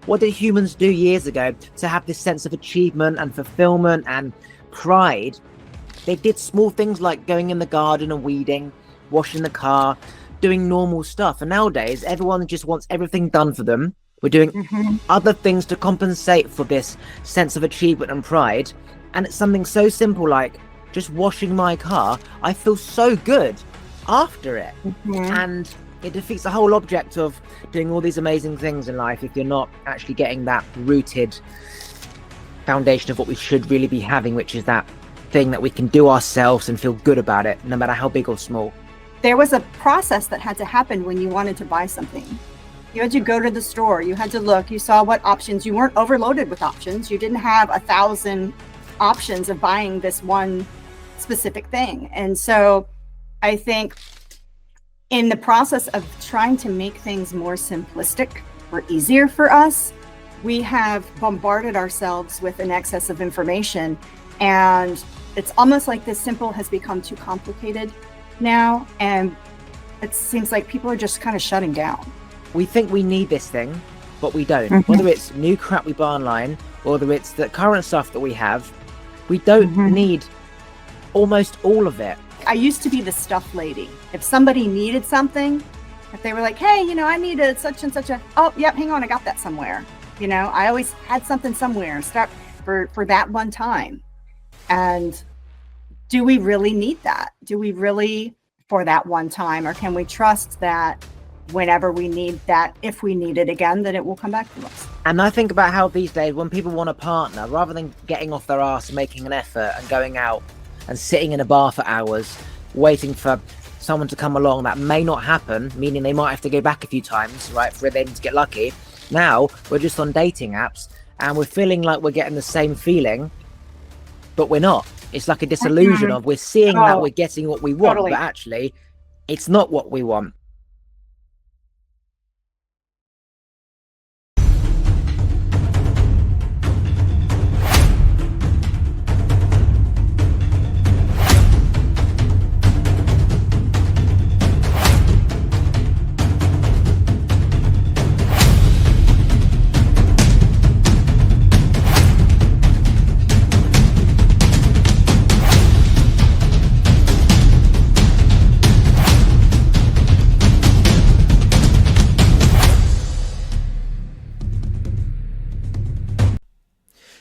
What did humans do years ago to have this sense of achievement and fulfillment and pride? They did small things like going in the garden and weeding, washing the car, doing normal stuff. And nowadays, everyone just wants everything done for them. We're doing other things to compensate for this sense of achievement and pride. And it's something so simple like just washing my car. I feel so good after it. And it defeats the whole object of doing all these amazing things in life if you're not actually getting that rooted foundation of what we should really be having, which is that thing that we can do ourselves and feel good about it, no matter how big or small. There was a process that had to happen when you wanted to buy something. You had to go to the store, you had to look, you saw what options, you weren't overloaded with options. You didn't have 1,000 options of buying this one specific thing. And so I think in the process of trying to make things more simplistic or easier for us, we have bombarded ourselves with an excess of information. And it's almost like this simple has become too complicated now. And it seems like people are just kind of shutting down. We think we need this thing, but we don't. Whether it's new crap we buy online, or whether it's the current stuff that we have, we don't need almost all of it. I used to be the stuff lady. If somebody needed something, if they were like, hey, I needed such and such oh, yep, hang on, I got that somewhere. I always had something somewhere start for that one time. And do we really need that? Do we really for that one time? Or can we trust that whenever we need that, if we need it again, that it will come back to us? And I think about how these days when people want a partner, rather than getting off their ass and making an effort and going out and sitting in a bar for hours, waiting for someone to come along, that may not happen, meaning they might have to go back a few times, right, for them to get lucky. Now we're just on dating apps and we're feeling like we're getting the same feeling, but we're not. It's like a disillusion of we're seeing that we're getting what we want, but actually it's not what we want.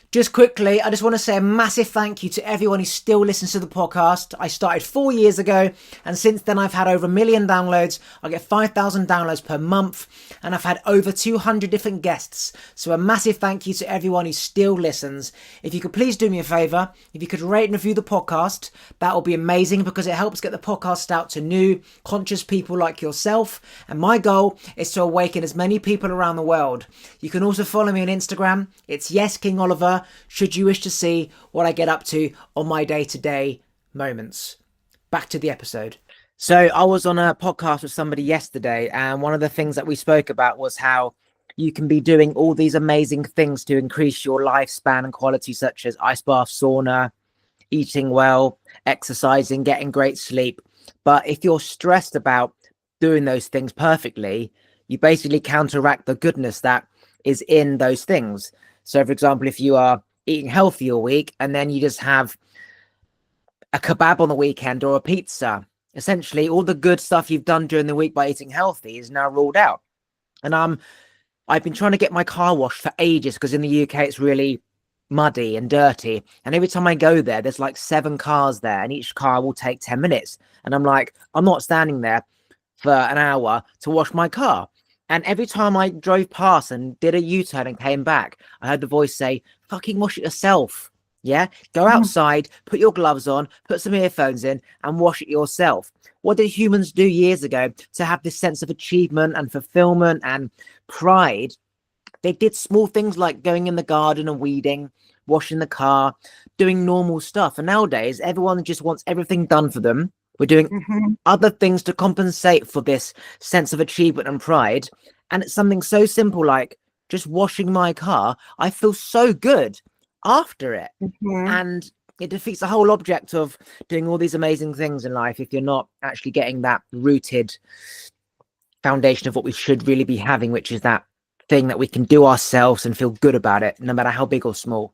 Just quickly, I just want to say a massive thank you to everyone who still listens to the podcast. I started 4 years ago, and since then I've had over 1 million downloads. I get 5,000 downloads per month, and I've had over 200 different guests. So a massive thank you to everyone who still listens. If you could please do me a favour, if you could rate and review the podcast, that would be amazing because it helps get the podcast out to new, conscious people like yourself. And my goal is to awaken as many people around the world. You can also follow me on Instagram. It's YesKingOliver. Should you wish to see what I get up to on my day-to-day moments. Back to the episode. So I was on a podcast with somebody yesterday, and one of the things that we spoke about was how you can be doing all these amazing things to increase your lifespan and quality, such as ice bath, sauna, eating well, exercising, getting great sleep. But if you're stressed about doing those things perfectly, you basically counteract the goodness that is in those things. So, for example, if you are eating healthy all week and then you just have a kebab on the weekend or a pizza, essentially all the good stuff you've done during the week by eating healthy is now ruled out. And I've been trying to get my car washed for ages because in the UK it's really muddy and dirty. And every time I go there, there's like 7 cars there and each car will take 10 minutes. And I'm like, I'm not standing there for an hour to wash my car. And every time I drove past and did a U-turn and came back, I heard the voice say, fucking wash it yourself. Yeah? Go outside, put your gloves on, put some earphones in and wash it yourself. What did humans do years ago to have this sense of achievement and fulfillment and pride? They did small things like going in the garden and weeding, washing the car, doing normal stuff. And nowadays, everyone just wants everything done for them. We're doing other things to compensate for this sense of achievement and pride. And it's something so simple like just washing my car. I feel so good after it. And it defeats the whole object of doing all these amazing things in life if you're not actually getting that rooted foundation of what we should really be having, which is that thing that we can do ourselves and feel good about it, no matter how big or small.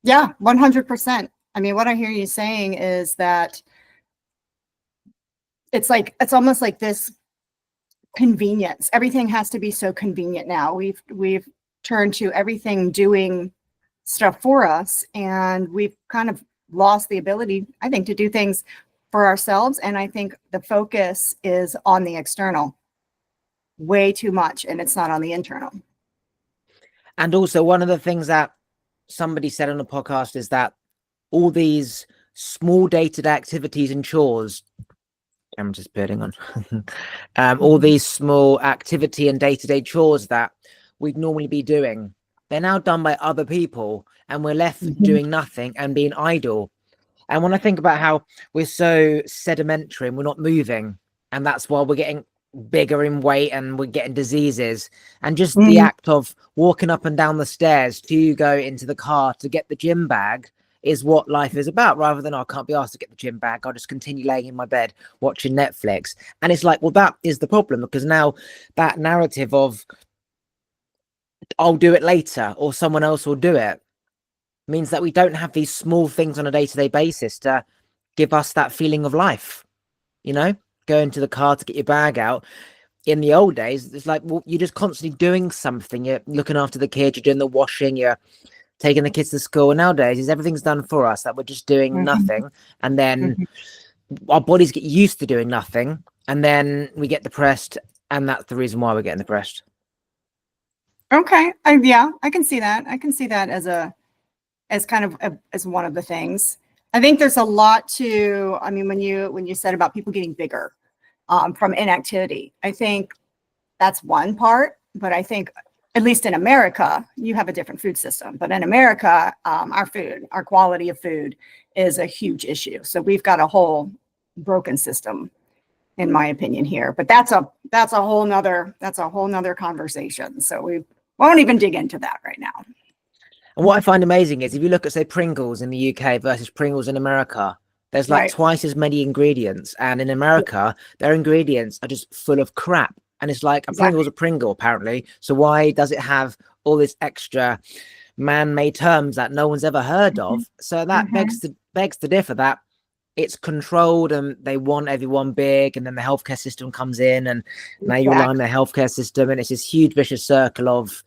Yeah, 100%. I mean, what I hear you saying is that it's almost like this convenience. Everything has to be so convenient now. We've turned to everything doing stuff for us, and we've kind of lost the ability, I think, to do things for ourselves. And I think the focus is on the external way too much, and it's not on the internal. And also, one of the things that somebody said on the podcast is that all these small day-to-day activities and chores, I'm just putting on, all these small activity and day-to-day chores that we'd normally be doing, they're now done by other people, and we're left doing nothing and being idle. And when I think about how we're so sedimentary and we're not moving, and that's why we're getting bigger in weight and we're getting diseases, and just the act of walking up and down the stairs to go into the car to get the gym bag is what life is about, rather than, oh, I can't be asked to get the gym bag, I'll just continue laying in my bed watching Netflix. And it's like, well, that is the problem, because now that narrative of I'll do it later or someone else will do it means that we don't have these small things on a day-to-day basis to give us that feeling of life. You know, going to the car to get your bag out. In the old days, it's like, well, you're just constantly doing something. You're looking after the kids, you're doing the washing, you're taking the kids to school. And nowadays, is everything's done for us, that we're just doing nothing. And then our bodies get used to doing nothing. And then we get depressed. And that's the reason why we're getting depressed. Okay. Yeah, I can see that. I can see that as kind of as one of the things. I think there's a lot to, I mean, when you said about people getting bigger from inactivity, I think that's one part. But I think, at least in America, you have a different food system. But in America, our quality of food is a huge issue. So we've got a whole broken system, in my opinion, here. But that's a whole nother conversation. So we won't even dig into that right now. And what I find amazing is if you look at, say, Pringles in the UK versus Pringles in America, there's like twice as many ingredients. And in America, their ingredients are just full of crap. And it's like, a Pringle's a Pringle, apparently. So why does it have all this extra man-made terms that no one's ever heard of? So that begs to differ that it's controlled and they want everyone big, and then the healthcare system comes in, and now you rely on the healthcare system, and it's this huge vicious circle of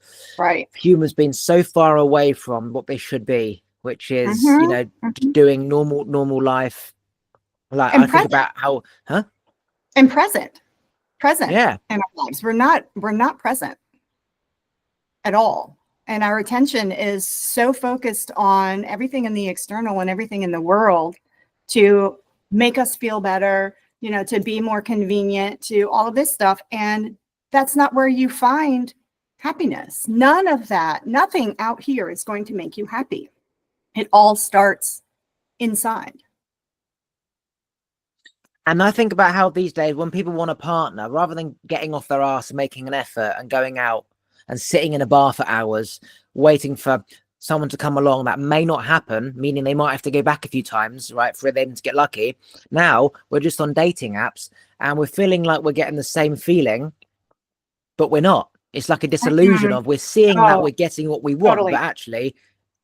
humans being so far away from what they should be, which is just doing normal life. Like, and I think about how and present in our lives. We're not present at all, and our attention is so focused on everything in the external and everything in the world to make us feel better, to be more convenient, to all of this stuff. And that's not where you find happiness. None of that, nothing out here is going to make you happy. It all starts inside. And I think about how these days, when people want a partner, rather than getting off their ass and making an effort and going out and sitting in a bar for hours, waiting for someone to come along that may not happen, meaning they might have to go back a few times, right, for them to get lucky. Now we're just on dating apps and we're feeling like we're getting the same feeling, but we're not. It's like a disillusion of we're seeing that we're getting what we want, but actually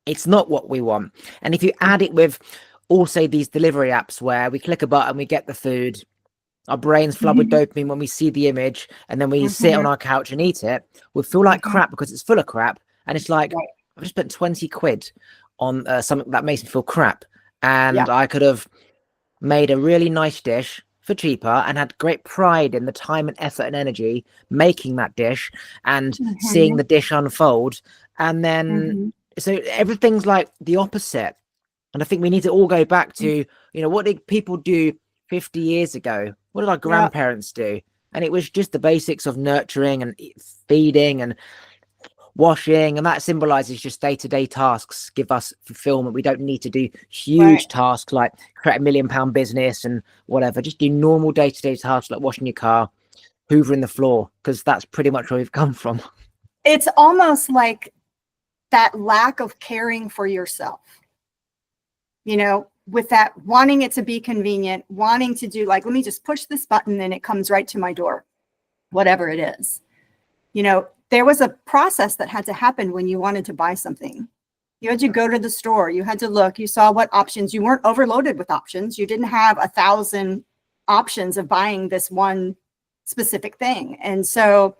it's not what we want. And if you add it with also these delivery apps where we click a button, we get the food, our brains flood with dopamine when we see the image, and then we sit on our couch and eat it, we feel like crap because it's full of crap. And it's like, I've just spent 20 quid on something that makes me feel crap. And I could have made a really nice dish for cheaper and had great pride in the time and effort and energy making that dish and seeing the dish unfold. And then, so everything's like the opposite. And I think we need to all go back to, what did people do 50 years ago? What did our grandparents do? And it was just the basics of nurturing and feeding and washing, and that symbolizes just day-to-day tasks, give us fulfillment. We don't need to do huge tasks like create £1 million business and whatever. Just do normal day-to-day tasks like washing your car, hoovering the floor, because that's pretty much where we've come from. It's almost like that lack of caring for yourself, with that wanting it to be convenient, wanting to do like, let me just push this button and it comes right to my door. whatever it is. There was a process that had to happen when you wanted to buy something. You had to go to the store, you had to look, you saw what options, you weren't overloaded with options. You didn't have 1,000 options of buying this one specific thing. And so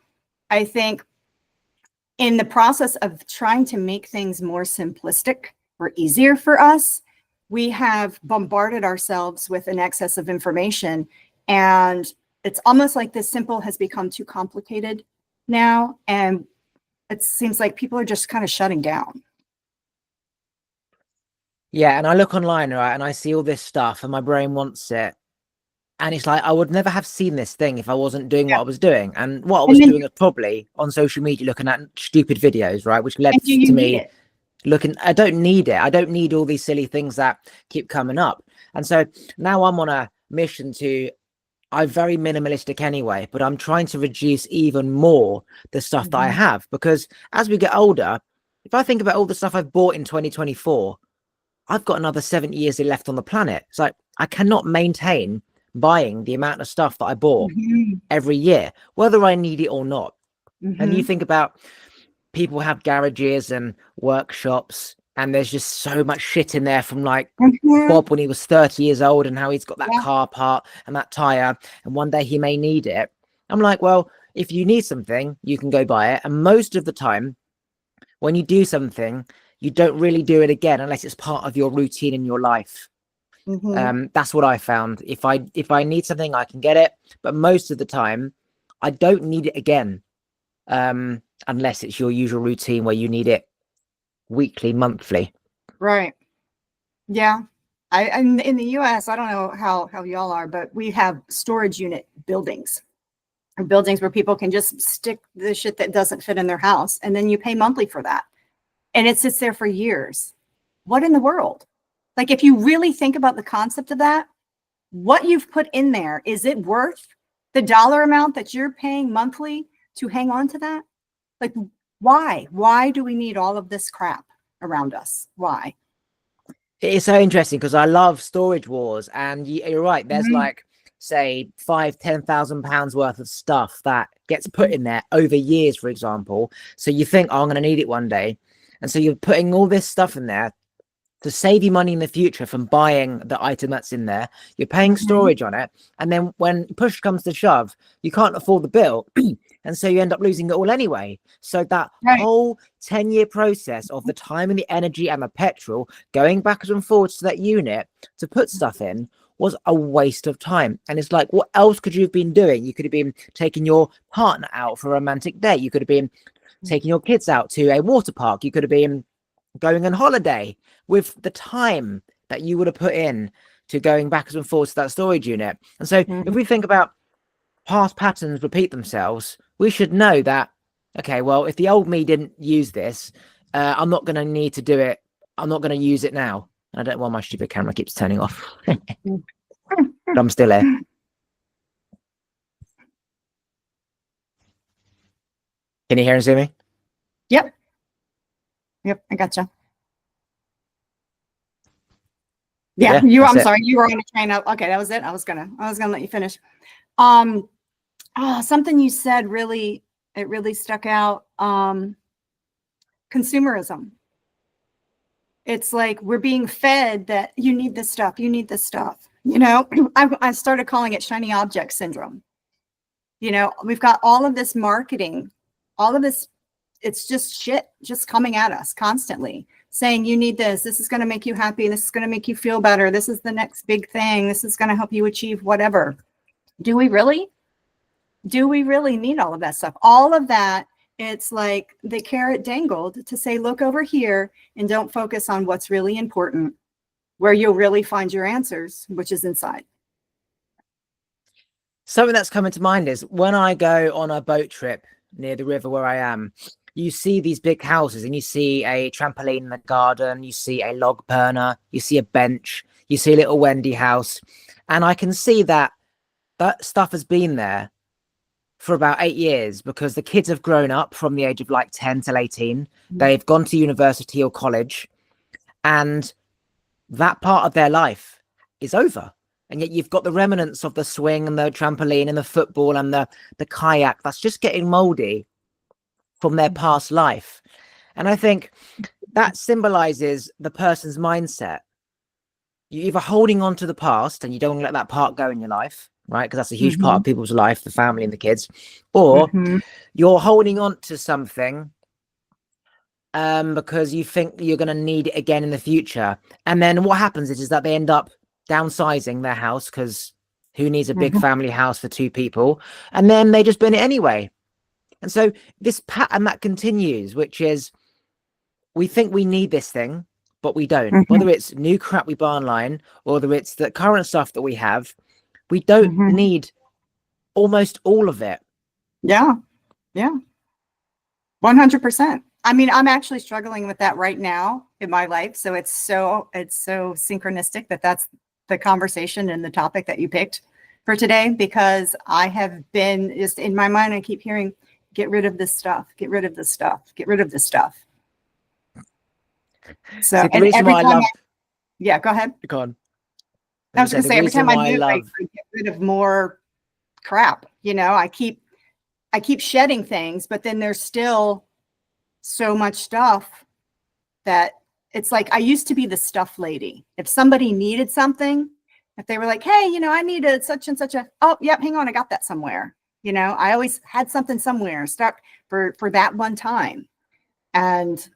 I think in the process of trying to make things more simplistic or easier for us, we have bombarded ourselves with an excess of information. And it's almost like this simple has become too complicated now. And it seems like people are just kind of shutting down. Yeah, and I look online, right, and I see all this stuff and my brain wants it. And it's like, I would never have seen this thing if I wasn't doing what I was doing. And what I was doing was probably on social media looking at stupid videos, right, which led to me looking, I don't need it. I don't need all these silly things that keep coming up. And so now I'm on a mission I'm very minimalistic anyway, but I'm trying to reduce even more the stuff that I have, because as we get older, if I think about all the stuff I've bought in 2024, I've got another 70 years left on the planet. It's like, I cannot maintain buying the amount of stuff that I bought every year, whether I need it or not. And you think about people have garages and workshops, and there's just so much shit in there from like Bob when he was 30 years old and how he's got that car part and that tire, and one day he may need it. I'm like, well, if you need something, you can go buy it. And most of the time when you do something, you don't really do it again unless it's part of your routine in your life. That's what I found. If I need something, I can get it, but most of the time I don't need it again, unless it's your usual routine where you need it weekly, monthly. Right. Yeah. In the US, I don't know how y'all are, but we have storage unit buildings, or buildings where people can just stick the shit that doesn't fit in their house, and then you pay monthly for that. And it sits there for years. What in the world? Like, if you really think about the concept of that, what you've put in there, is it worth the dollar amount that you're paying monthly to hang on to that? Like, why? Why do we need all of this crap around us? Why? It's so interesting because I love storage wars, and you're right. There's like, say, £5,000-10,000 worth of stuff that gets put in there over years, for example. So you think, oh, I'm going to need it one day. And so you're putting all this stuff in there to save you money in the future from buying the item that's in there. You're paying storage on it. And then when push comes to shove, you can't afford the bill. And so you end up losing it all anyway. So that whole 10-year process of the time and the energy and the petrol going backwards and forwards to that unit to put stuff in was a waste of time. And it's like, what else could you have been doing? You could have been taking your partner out for a romantic date. You could have been taking your kids out to a water park. You could have been going on holiday with the time that you would have put in to going backwards and forwards to that storage unit. And so if we think about past patterns repeat themselves, we should know that, okay, well, if the old me didn't use this, I'm not going to need to do it. I'm not going to use it now. I don't know why my stupid camera keeps turning off. But I'm still here. Can you hear and see me? Yep, I gotcha. Yeah, I'm sorry, you were on a train up. Okay, that was it. I was gonna let you finish. Something you said really stuck out. Consumerism. It's like we're being fed that you need this stuff, you need this stuff. I started calling it shiny object syndrome. We've got all of this marketing, all of this, it's just shit just coming at us constantly saying, you need this is going to make you happy, this is going to make you feel better, this is the next big thing, this is going to help you achieve whatever. Do we really need all of that stuff? All of that, it's like the carrot dangled to say, look over here and don't focus on what's really important, where you'll really find your answers, which is inside. Something that's coming to mind is when I go on a boat trip near the river where I am, you see these big houses and you see a trampoline in the garden, you see a log burner, you see a bench, you see a little Wendy house. And I can see that stuff has been there for about 8 years because the kids have grown up from the age of like 10 till 18. They've gone to university or college, and that part of their life is over. And yet you've got the remnants of the swing and the trampoline and the football and the kayak that's just getting moldy from their past life. And I think that symbolizes the person's mindset. You're either holding on to the past and you don't want to let that part go in your life, right? Because that's a huge part of people's life, the family and the kids. Or you're holding on to something because you think you're going to need it again in the future. And then what happens is that they end up downsizing their house, because who needs a big family house for 2 people? And then they just burn it anyway. And so this pattern that continues, which is we think we need this thing, but we don't. Whether it's new crap we buy online or whether it's the current stuff that we have, we don't need almost all of it. Yeah. 100%. I mean, I'm actually struggling with that right now in my life. So it's so synchronistic that that's the conversation and the topic that you picked for today, because I have been just in my mind, I keep hearing, get rid of this stuff, get rid of this stuff, get rid of this stuff. So the reason why I love, yeah, go ahead. Go on. I was going to say, every time I move, I get rid of more crap. You know, I keep shedding things, but then there's still so much stuff that it's like, I used to be the stuff lady. If somebody needed something, if they were like, hey, you know, I need a such and such a, oh, yep, hang on, I got that somewhere. You know, I always had something somewhere stuck for that one time. And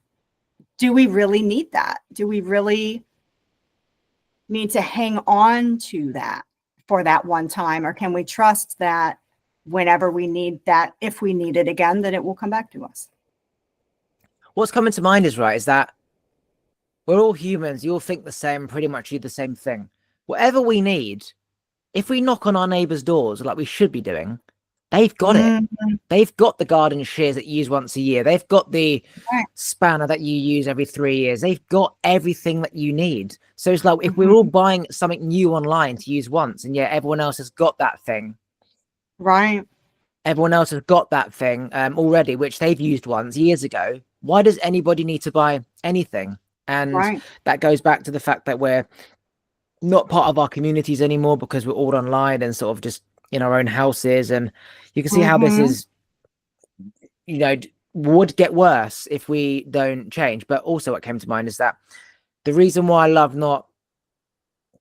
do we really need that? Do we really need to hang on to that for that one time? Or can we trust that whenever we need that, if we need it again, that it will come back to us? What's coming to mind is that we're all humans. You all think the same, pretty much do the same thing. Whatever we need, if we knock on our neighbors' doors like we should be doing, they've got it. They've got the garden shears that you use once a year. They've got the spanner that you use every 3 years. They've got everything that you need. So it's like if we're all buying something new online to use once, and yet everyone else has got that thing. Right. Everyone else has got that thing already, which they've used once years ago. Why does anybody need to buy anything? And that goes back to the fact that we're not part of our communities anymore because we're all online and sort of just in our own houses. And you can see how this is, you know, would get worse if we don't change. But also what came to mind is that the reason why I love not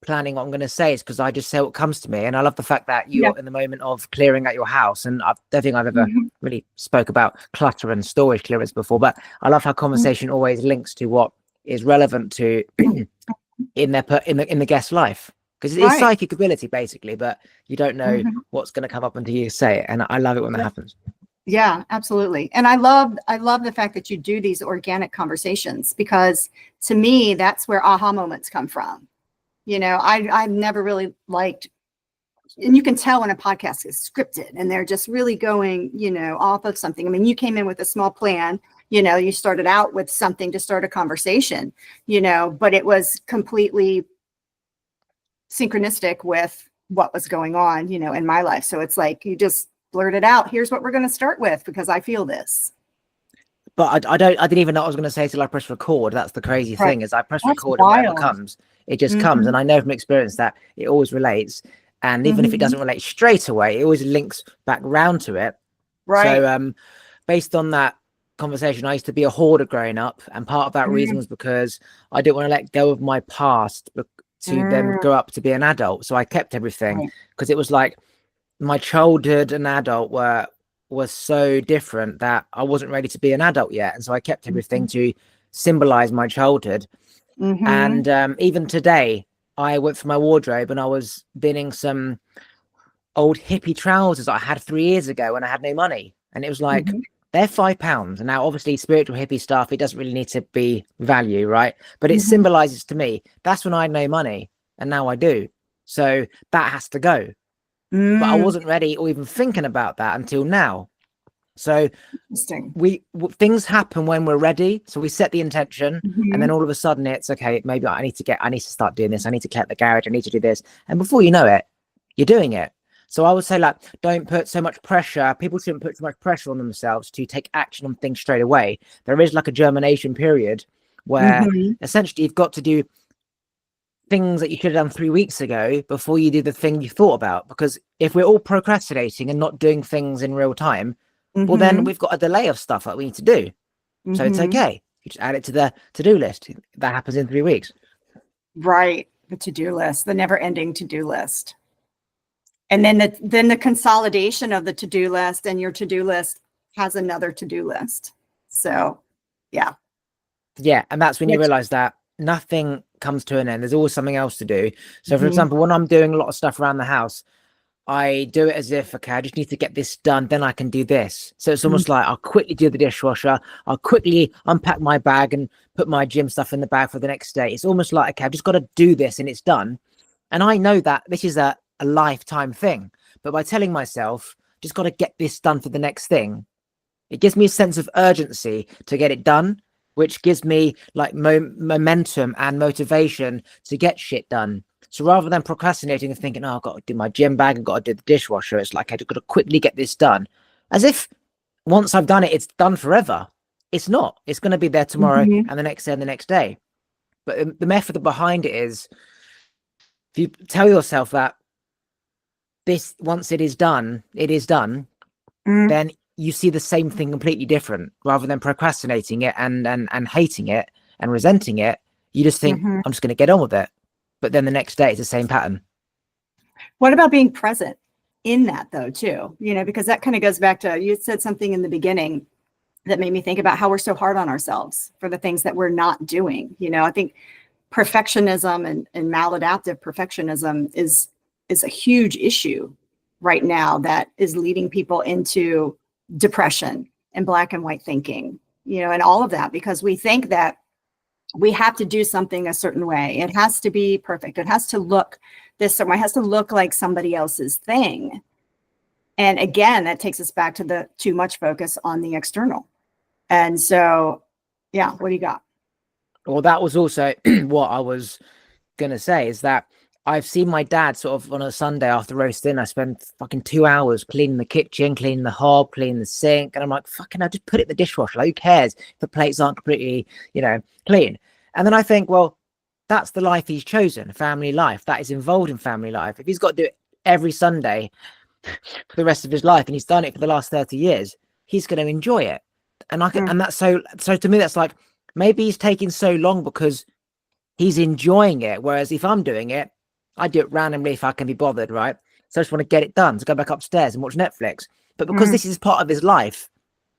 planning what I'm going to say is because I just say what comes to me. And I love the fact that you're in the moment of clearing out your house. And I don't think I've ever really spoke about clutter and storage clearance before, but I love how conversation always links to what is relevant to in the guest's life, because it's psychic ability basically, but you don't know what's going to come up until you say it. And I love it when that happens. Yeah, absolutely. And I love the fact that you do these organic conversations, because to me, that's where aha moments come from. You know, I've never really liked, and you can tell when a podcast is scripted and they're just really going, you know, off of something. I mean, you came in with a small plan, you know, you started out with something to start a conversation, you know, but it was completely synchronistic with what was going on, you know, in my life. So it's like, you just blurted out, here's what we're going to start with, because I feel this. But I didn't even know what I was going to say till I press record. That's the crazy thing, is I press record and whatever comes, it just comes. And I know from experience that it always relates. And even if it doesn't relate straight away, it always links back round to it. Right. So based on that conversation, I used to be a hoarder growing up. And part of that reason was because I didn't want to let go of my past to then grow up to be an adult. So I kept everything because it was like my childhood and adult was so different that I wasn't ready to be an adult yet. And so I kept everything to symbolize my childhood. And even today, I went for my wardrobe and I was binning some old hippie trousers I had 3 years ago when I had no money. And it was like, they're £5. And now obviously spiritual hippie stuff, it doesn't really need to be value, right? But it symbolizes to me, that's when I had no money and now I do. So that has to go. But I wasn't ready or even thinking about that until now. So things happen when we're ready. So we set the intention and then all of a sudden it's okay, maybe I need to start doing this. I need to clean the garage. I need to do this. And before you know it, you're doing it. So I would say, like, don't put so much pressure. People shouldn't put so much pressure on themselves to take action on things straight away. There is like a germination period where essentially you've got to do things that you should have done 3 weeks ago before you do the thing you thought about. Because if we're all procrastinating and not doing things in real time, well, then we've got a delay of stuff that we need to do. So it's okay. You just add it to the to-do list. That happens in 3 weeks. Right. The to-do list, the never-ending to-do list. And then the consolidation of the to-do list, and your to-do list has another to-do list. So, yeah. Yeah. And that's when you realize that nothing comes to an end. There's always something else to do. So, for example, when I'm doing a lot of stuff around the house, I do it as if, okay, I just need to get this done, then I can do this. So it's almost like I'll quickly do the dishwasher. I'll quickly unpack my bag and put my gym stuff in the bag for the next day. It's almost like, okay, I've just got to do this and it's done. And I know that this is a lifetime thing. But by telling myself, just got to get this done for the next thing, it gives me a sense of urgency to get it done, which gives me like momentum and motivation to get shit done. So rather than procrastinating and thinking, oh, I've got to do my gym bag, I've got to do the dishwasher, it's like, I've got to quickly get this done. As if once I've done it, it's done forever. It's not. It's going to be there tomorrow and the next day and the next day. But the method behind it is, if you tell yourself that this, once it is done, then you see the same thing completely different. Rather than procrastinating it and hating it and resenting it, you just think, I'm just going to get on with it. But then the next day it's the same pattern. What about being present in that though, too? You know, because that kind of goes back to, you said something in the beginning that made me think about how we're so hard on ourselves for the things that we're not doing. You know, I think perfectionism and maladaptive perfectionism is a huge issue right now that is leading people into depression and black and white thinking, you know, and all of that, because we think that we have to do something a certain way. It has to be perfect. It has to look this certain way. It has to look like somebody else's thing. And again, that takes us back to the too much focus on the external. And so, yeah, what do you got? Well, that was also what I was going to say, is that I've seen my dad sort of on a Sunday after roast dinner, I spend fucking 2 hours cleaning the kitchen, cleaning the hob, cleaning the sink. And I'm like, fucking, I just put it in the dishwasher. Like, who cares if the plates aren't completely, you know, clean? And then I think, well, that's the life he's chosen, family life. That is involved in family life. If he's got to do it every Sunday for the rest of his life, and he's done it for the last 30 years, he's going to enjoy it. And I can, and that's so to me, that's like, maybe he's taking so long because he's enjoying it. Whereas if I'm doing it, I do it randomly if I can be bothered, right? So I just want to get it done, to go back upstairs and watch Netflix. But because this is part of his life,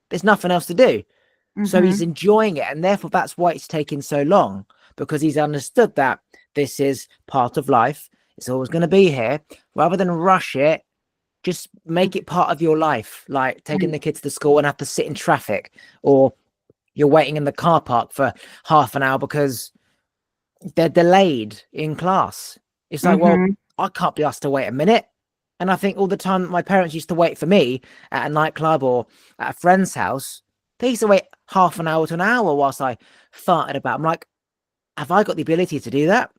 there's nothing else to do. So he's enjoying it. And therefore, that's why it's taking so long, because he's understood that this is part of life. It's always going to be here. Rather than rush it, just make it part of your life, like taking the kids to school and have to sit in traffic, or you're waiting in the car park for half an hour because they're delayed in class. It's like, well, I can't be asked to wait a minute. And I think all the time my parents used to wait for me at a nightclub or at a friend's house, they used to wait half an hour to an hour whilst I farted about. I'm like, have I got the ability to do that?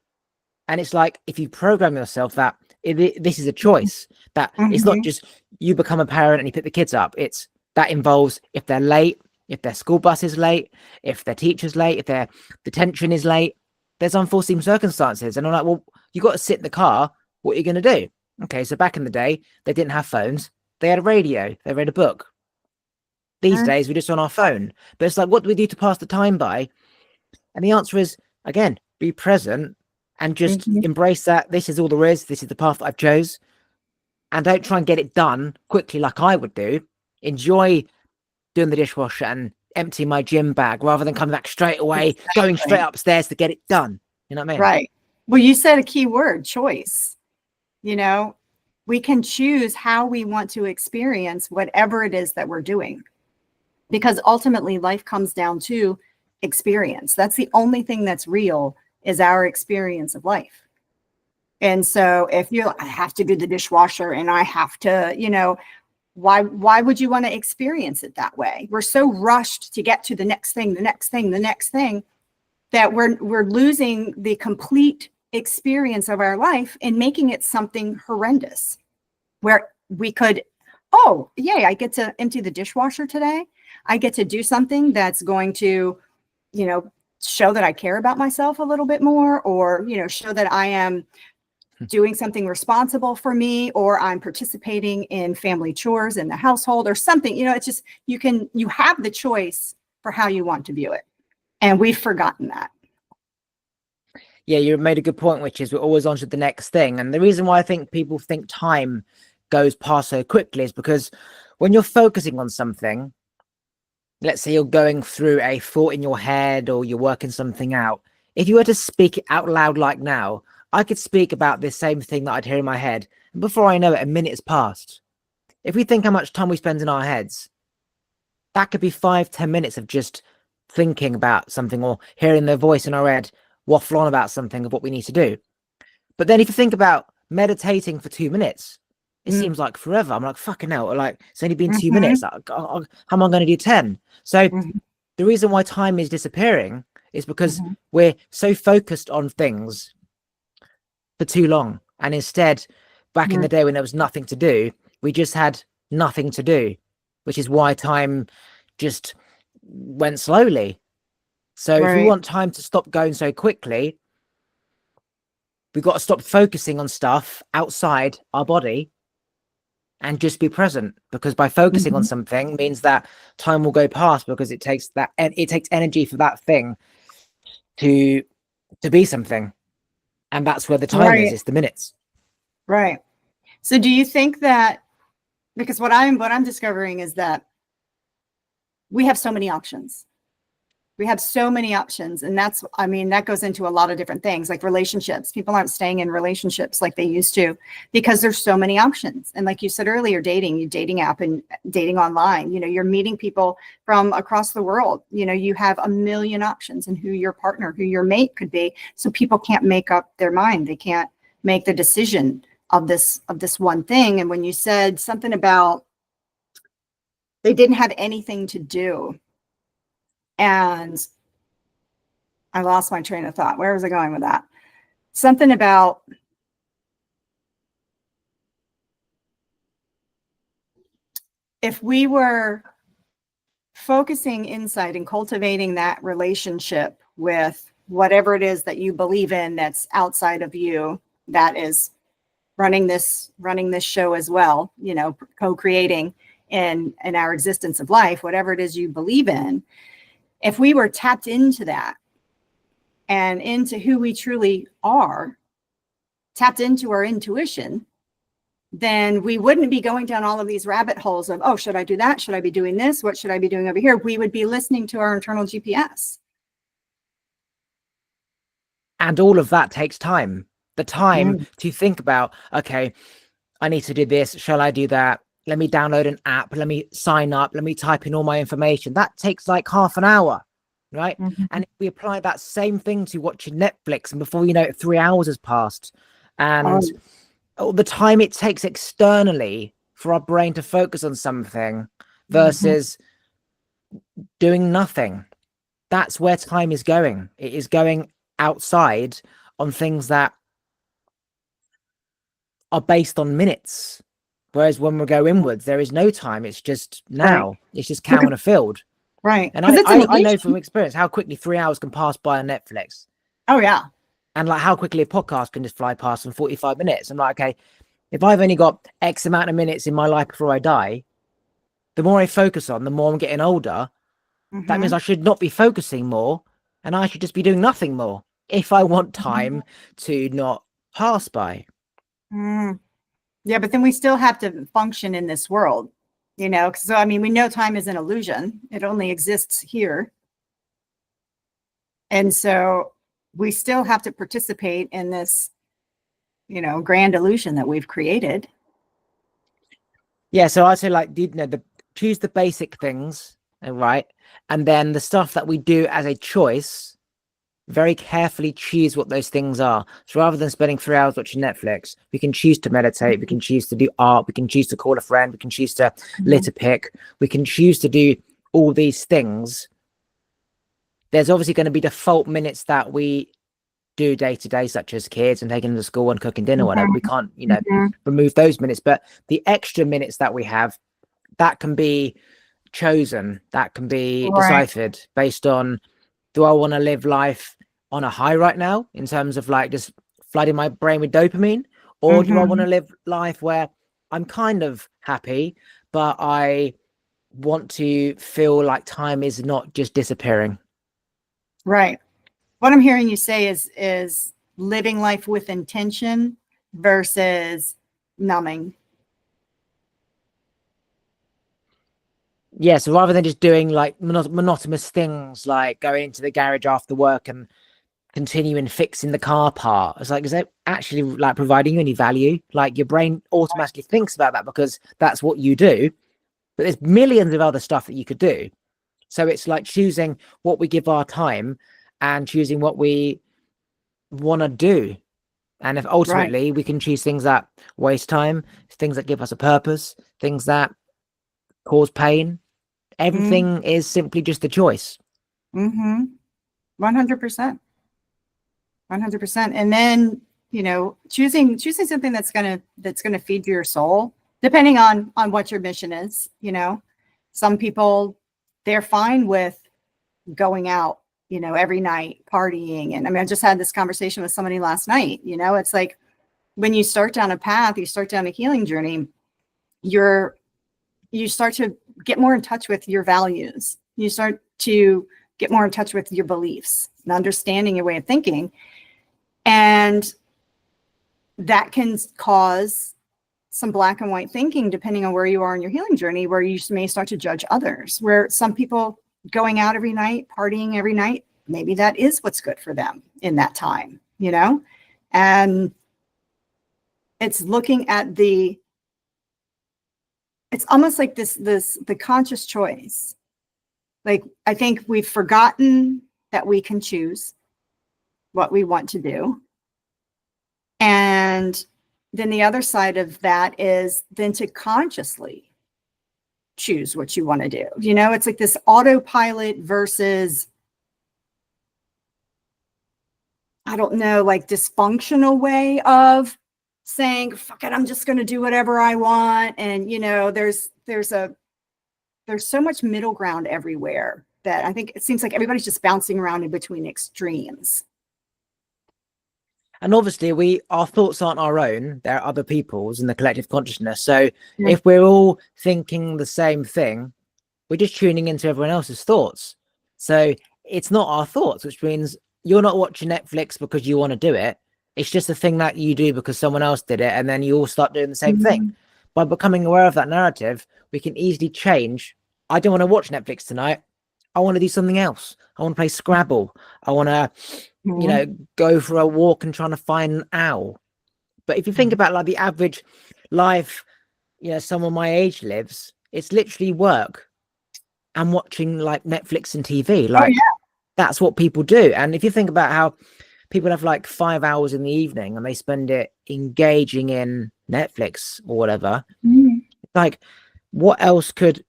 And it's like, if you program yourself that this is a choice, that it's not just you become a parent and you pick the kids up. It's that involves if they're late, if their school bus is late, if their teacher's late, if their detention is late, there's unforeseen circumstances. And I'm like, well, you got to sit in the car. What are you going to do? Okay, so back in the day, they didn't have phones. They had a radio. They read a book. These days, we're just on our phone. But it's like, what do we do to pass the time by? And the answer is, again, be present and just embrace that this is all there is. This is the path that I've chose. And don't try and get it done quickly like I would do. Enjoy doing the dishwasher and emptying my gym bag rather than coming back straight away, going straight upstairs to get it done. You know what I mean? Right. Well, you said a key word, choice. You know, we can choose how we want to experience whatever it is that we're doing, because ultimately life comes down to experience. That's the only thing that's real, is our experience of life. And so if you're, I have to do the dishwasher and I have to, you know, why would you want to experience it that way? We're so rushed to get to the next thing, the next thing, the next thing, that we're losing the complete experience of our life and making it something horrendous, where we could, oh, yay, I get to empty the dishwasher today. I get to do something that's going to, you know, show that I care about myself a little bit more, or, show that I am doing something responsible for me, or I'm participating in family chores in the household or something. It's just, you have the choice for how you want to view it. And we've forgotten that. Yeah, you made a good point, which is we're always on to the next thing. And the reason why I think people think time goes past so quickly is because when you're focusing on something, let's say you're going through a thought in your head or you're working something out, if you were to speak it out loud like now, I could speak about this same thing that I'd hear in my head, and before I know it, a minute has passed. If we think how much time we spend in our heads, that could be 5-10 minutes of just thinking about something or hearing their voice in our head waffle on about something of what we need to do. But then if you think about meditating for 2 minutes, it seems like forever. I'm like, fucking hell, like it's only been 2 minutes. How am I going to do 10? So the reason why time is disappearing is because we're so focused on things for too long. And instead, back in the day when there was nothing to do, we just had nothing to do, which is why time just went slowly. So if we want time to stop going so quickly, we've got to stop focusing on stuff outside our body and just be present, because by focusing on something means that time will go past, because it takes energy for that thing to be something. And that's where the time is, it's the minutes. Right. So do you think that, because what I'm discovering is that we have so many options. We have so many options. And that goes into a lot of different things, like relationships. People aren't staying in relationships like they used to because there's so many options. And like you said earlier, dating app and dating online, you're meeting people from across the world. You have a million options in who your partner, who your mate could be. So people can't make up their mind. They can't make the decision of this one thing. And when you said something about they didn't have anything to do, and I lost my train of thought. Where was I going with that? Something about if we were focusing inside and cultivating that relationship with whatever it is that you believe in that's outside of you, that is running this show as well, co-creating in our existence of life, whatever it is you believe in. If we were tapped into that and into who we truly are, tapped into our intuition, then we wouldn't be going down all of these rabbit holes of, oh, should I do that? Should I be doing this? What should I be doing over here? We would be listening to our internal GPS. And all of that takes time. The time to think about, okay, I need to do this. Shall I do that? Let me download an app. Let me sign up. Let me type in all my information. That takes like half an hour, right? And if we apply that same thing to watching Netflix, and before you know it, 3 hours has passed. And all the time it takes externally for our brain to focus on something versus doing nothing. That's where time is going. It is going outside on things that are based on minutes. Whereas when we go inwards, there is no time. It's just now. It's just cow in a field. Right. And I know from experience how quickly 3 hours can pass by on Netflix. Oh, yeah. And like how quickly a podcast can just fly past in 45 minutes. I'm like, okay, if I've only got X amount of minutes in my life before I die, the more I focus on, the more I'm getting older. That means I should not be focusing more, and I should just be doing nothing more if I want time to not pass by. Yeah, but then we still have to function in this world, so we know time is an illusion. It only exists here. And so we still have to participate in this, grand illusion that we've created. Yeah, so I'd say choose the basic things, right? And then the stuff that we do as a choice, very carefully choose what those things are. So rather than spending 3 hours watching Netflix, we can choose to meditate, we can choose to do art, we can choose to call a friend, we can choose to litter pick, we can choose to do all these things. There's obviously going to be default minutes that we do day to day, such as kids and taking them to school and cooking dinner, whatever. We can't, remove those minutes, but the extra minutes that we have, that can be chosen, that can be deciphered based on do I want to live life on a high right now in terms of like just flooding my brain with dopamine? Or do I want to live life where I'm kind of happy, but I want to feel like time is not just disappearing? Right. What I'm hearing you say is living life with intention versus numbing. Yeah, so rather than just doing like monotonous things like going into the garage after work and continuing fixing the car part, it's like, is that actually like providing you any value? Like your brain automatically thinks about that because that's what you do, but there's millions of other stuff that you could do. So it's like choosing what we give our time and choosing what we want to do. And if ultimately we can choose things that waste time, things that give us a purpose, things that cause pain, everything is simply just a choice. 100%. 100%. And then, choosing something that's gonna feed your soul, depending on what your mission is. Some people, they're fine with going out, every night partying. And I mean, I just had this conversation with somebody last night. It's like when you start down a path, you start down a healing journey, you start to get more in touch with your values. You start to get more in touch with your beliefs and understanding your way of thinking. And that can cause some black and white thinking, depending on where you are in your healing journey, where you may start to judge others, where some people going out every night, partying every night, maybe that is what's good for them in that time, and it's looking at it's almost like the conscious choice. Like, I think we've forgotten that we can choose what we want to do. And then the other side of that is then to consciously choose what you want to do. It's like this autopilot versus, I don't know, like dysfunctional way of saying, fuck it, I'm just going to do whatever I want. And, there's so much middle ground everywhere that I think it seems like everybody's just bouncing around in between extremes. And obviously our thoughts aren't our own, they're other people's in the collective consciousness. So if we're all thinking the same thing, we're just tuning into everyone else's thoughts. So it's not our thoughts, which means you're not watching Netflix because you want to do it. It's just a thing that you do because someone else did it, and then you all start doing the same thing. By becoming aware of that narrative, we can easily change. I don't want to watch Netflix tonight. I want to do something else. I want to play Scrabble. I want to go for a walk and trying to find an owl. But if you think about like the average life, someone my age lives, it's literally work and watching like Netflix and TV. Like that's what people do. And if you think about how people have like 5 hours in the evening and they spend it engaging in Netflix or whatever, like what else could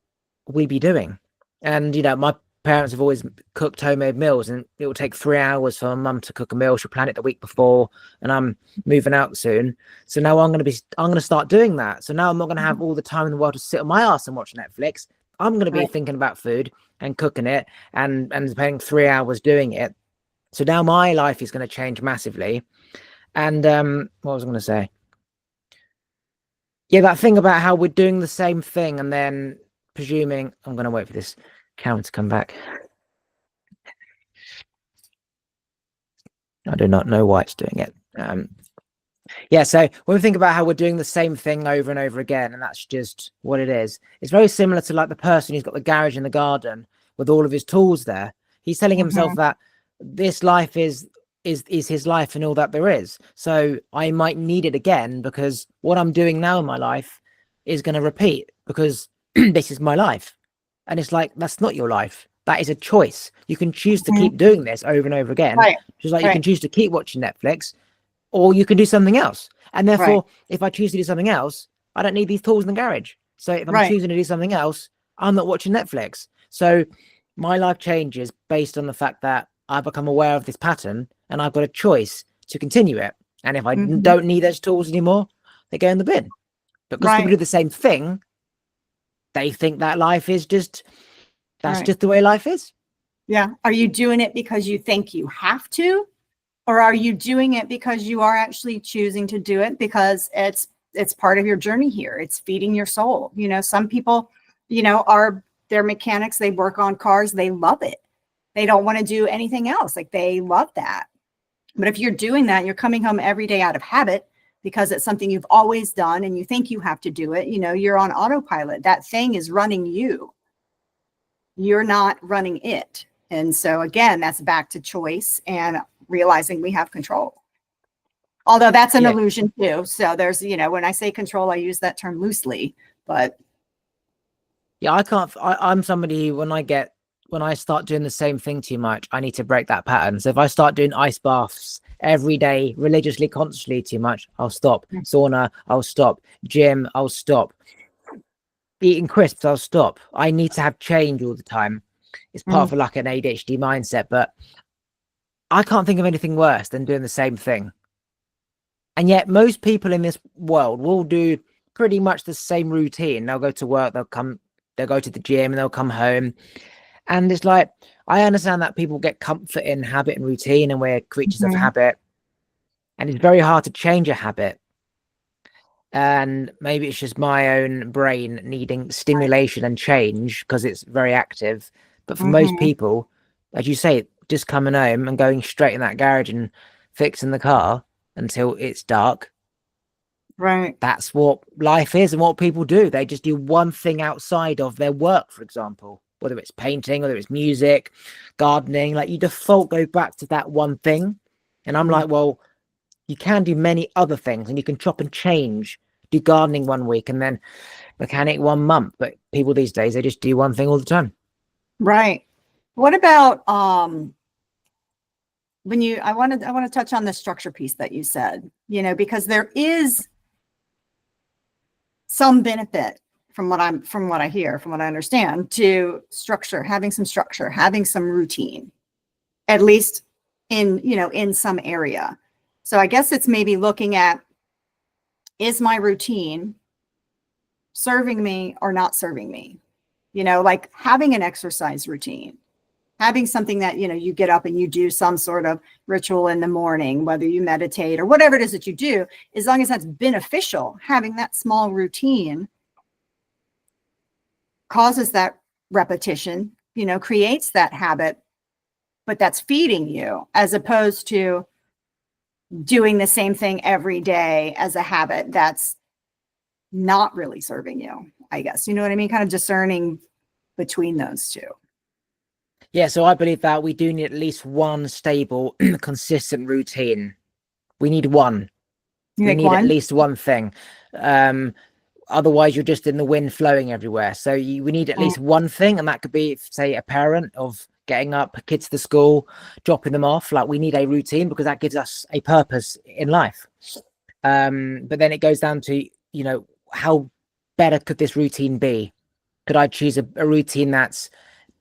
we be doing? And my parents have always cooked homemade meals, and it will take 3 hours for my mum to cook a meal. She'll plan it the week before, and I'm moving out soon. So now I'm going to start doing that. So now I'm not going to have all the time in the world to sit on my ass and watch Netflix. I'm going to be thinking about food and cooking it and spending 3 hours doing it. So now my life is going to change massively. And what was I going to say? Yeah, that thing about how we're doing the same thing and then presuming, I'm going to wait for this camera to come back. I do not know why it's doing it. Yeah, so when we think about how we're doing the same thing over and over again, and that's just what it is, it's very similar to like the person who's got the garage in the garden with all of his tools there. He's telling himself that this life is his life and all that there is. So I might need it again because what I'm doing now in my life is going to repeat because this is my life. And it's like, that's not your life. That is a choice. You can choose to keep doing this over and over again. Just like you can choose to keep watching Netflix, or you can do something else. And therefore, if I choose to do something else, I don't need these tools in the garage. So if I'm choosing to do something else, I'm not watching Netflix. So my life changes based on the fact that I've become aware of this pattern and I've got a choice to continue it. And if I don't need those tools anymore, they go in the bin. But because people do the same thing, they think that life is just, that's just the way life is. Yeah. Are you doing it because you think you have to? Or are you doing it because you are actually choosing to do it because it's part of your journey here? It's feeding your soul. Some people, they're mechanics, they work on cars, they love it. They don't want to do anything else. Like, they love that. But if you're doing that, you're coming home every day out of habit because it's something you've always done and you think you have to do it. You're on autopilot. That thing is running you. You're not running it. And so again, that's back to choice and realizing we have control. Although that's an illusion too. So there's, when I say control, I use that term loosely, but. Yeah, I'm somebody who, when I start doing the same thing too much, I need to break that pattern. So if I start doing ice baths every day, religiously, constantly too much, I'll stop. Sauna, I'll stop. Gym, I'll stop. Eating crisps, I'll stop. I need to have change all the time. It's part of like an ADHD mindset, but I can't think of anything worse than doing the same thing. And yet most people in this world will do pretty much the same routine. They'll go to work, they'll go to the gym, and they'll come home. And it's like, I understand that people get comfort in habit and routine, and we're creatures of habit. And it's very hard to change a habit. And maybe it's just my own brain needing stimulation and change because it's very active. But for most people, as you say, just coming home and going straight in that garage and fixing the car until it's dark. Right. That's what life is and what people do. They just do one thing outside of their work, for example, whether it's painting, whether it's music, gardening. Like, you default go back to that one thing. And I'm like, well, you can do many other things and you can chop and change, do gardening one week and then mechanic 1 month. But people these days, they just do one thing all the time. Right. What about I want to touch on the structure piece that you said, because there is some benefit from what I hear, from what I understand, to structure, having some routine, at least in some area. So I guess it's maybe looking at, is my routine serving me or not serving me? Like having an exercise routine, having something that, you get up and you do some sort of ritual in the morning, whether you meditate or whatever it is that you do, as long as that's beneficial, having that small routine causes that repetition, creates that habit, but that's feeding you, as opposed to doing the same thing every day as a habit that's not really serving you, I guess. You know what I mean? Kind of discerning between those two. Yeah, so I believe that we do need at least one stable, consistent routine. We need one. We need at least one thing. Otherwise, you're just in the wind flowing everywhere. So we need at least one thing, and that could be, say, a parent of getting up, kids to school, dropping them off. Like, we need a routine because that gives us a purpose in life. But then it goes down to, how better could this routine be? Could I choose a routine that's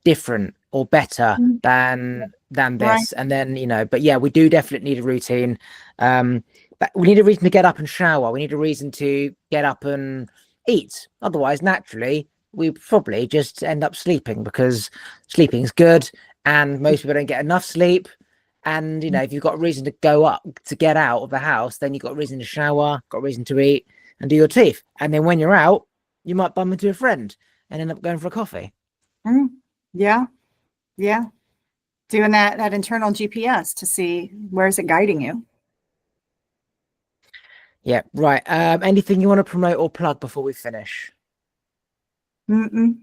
different or better than this? Right. And then, but yeah, we do definitely need a routine. But we need a reason to get up and shower. We need a reason to get up and eat. Otherwise, naturally, we probably just end up sleeping, because sleeping is good and most people don't get enough sleep. And, if you've got a reason to go up, to get out of the house, then you've got a reason to shower, got a reason to eat and do your teeth. And then when you're out, you might bump into a friend and end up going for a coffee. Yeah. Yeah. Doing that internal GPS to see where is it guiding you. Yeah, right. Anything you want to promote or plug before we finish? No,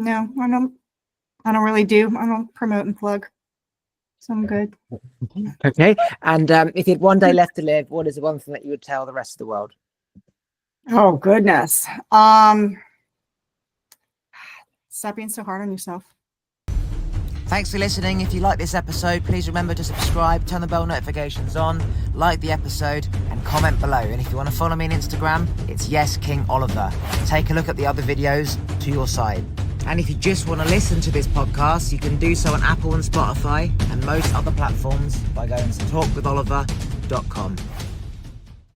I don't really do. I don't promote and plug. So I'm good. Okay. And if you had one day left to live, what is the one thing that you would tell the rest of the world? Oh, goodness. Stop being so hard on yourself. Thanks for listening. If you like this episode, please remember to subscribe, turn the bell notifications on, like the episode, and comment below. And if you want to follow me on Instagram, it's YesKingOliver. Take a look at the other videos to your side. And if you just want to listen to this podcast, you can do so on Apple and Spotify and most other platforms by going to talkwitholiver.com.